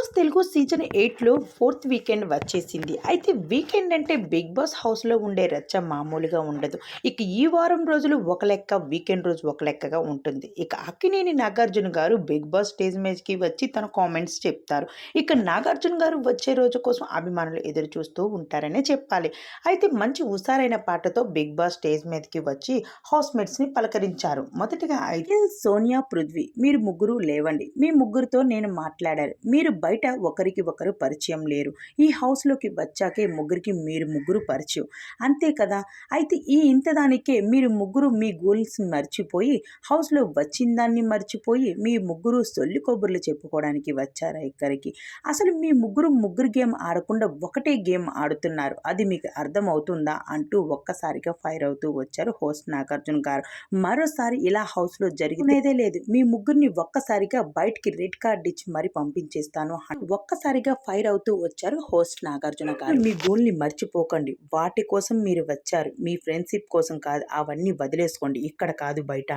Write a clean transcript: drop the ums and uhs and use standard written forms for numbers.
Boss Telugu season 8లో 4th weekend వచ్చేసింది. అయితే వీకెండ్ అంటే బిగ్ బాస్ హౌస్లో ఉండే రచ్చ మామూలుగా ఉండదు. ఇక ఈ వారం రోజులు ఒక లెక్క, వీకెండ్ రోజు ఒక లెక్కగా ఉంటుంది. ఇక అక్కినేని నాగార్జున గారు బిగ్ బాస్ స్టేజ్ మీదకి వచ్చి తన కామెంట్స్ చెప్తారు. ఇక నాగార్జున గారు వచ్చే రోజు కోసం అభిమానులు ఎదురు చూస్తూ ఉంటారనే చెప్పాలి. అయితే మంచి హుషారైన పాటతో బిగ్ బాస్ స్టేజ్ మీదకి వచ్చి హౌస్ మేట్స్ని పలకరించారు. మొదటగా అయితే సోనియా, పృథ్వీ మీరు ముగ్గురు లేవండి. మీ ముగ్గురితో నేను మాట్లాడాను. మీరు బయట ఒకరికి ఒకరు పరిచయం లేరు. ఈ హౌస్లోకి వచ్చాకే మీరు ముగ్గురు పరిచయం. అంతే కదా. అయితే ఈ ఇంతదానికే మీరు ముగ్గురు మీ గోల్స్ మర్చిపోయి, హౌస్లో వచ్చిన దాన్ని మర్చిపోయి మీ ముగ్గురు సొల్లి కబుర్లు చెప్పుకోవడానికి వచ్చారా ఇక్కడికి? అసలు మీ ముగ్గురు గేమ్ ఆడకుండా ఒకటే గేమ్ ఆడుతున్నారు. అది మీకు అర్థమవుతుందా అంటూ ఒక్కసారిగా ఫైర్ అవుతూ వచ్చారు హోస్ట్ నాగార్జున గారు. మరోసారి ఇలా హౌస్లో జరిగినదే లేదు. మీ ముగ్గురిని ఒక్కసారిగా బయటికి రెడ్ కార్డ్ ఇచ్చి మరి పంపించేస్తాను. ఒక్కసారిగా ఫైర్ అవుతూ వచ్చారు హోస్ట్ నాగార్జున గారు. మీ గోల్ని మర్చిపోకండి. వాటి కోసం మీరు వచ్చారు. మీ ఫ్రెండ్షిప్ కోసం కాదు. అవన్నీ వదిలేసుకోండి. ఇక్కడ కాదు బయట.